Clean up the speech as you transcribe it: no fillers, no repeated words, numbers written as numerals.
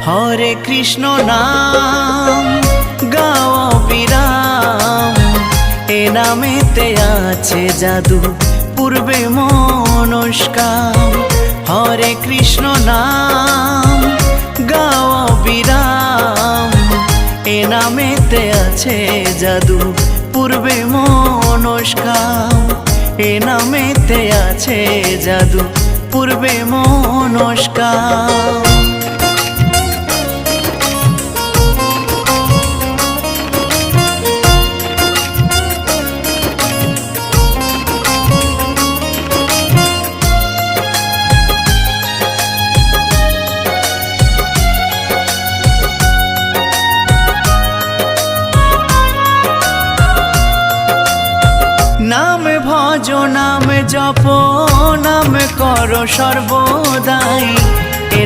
হরে কৃষ্ণ নাম গাও বিরাম, এ নামেতে আছে জাদু পূর্বে মনস্কাম। হরে কৃষ্ণ নাম গাও বিরাম, এ নামেতে আছে জাদু পূর্বে মনস্কাম। এ নামেতে আছে জাদু পূর্বে মনস্কাম। নাম ভজ নাম জপ নাম কর সর্বদাই,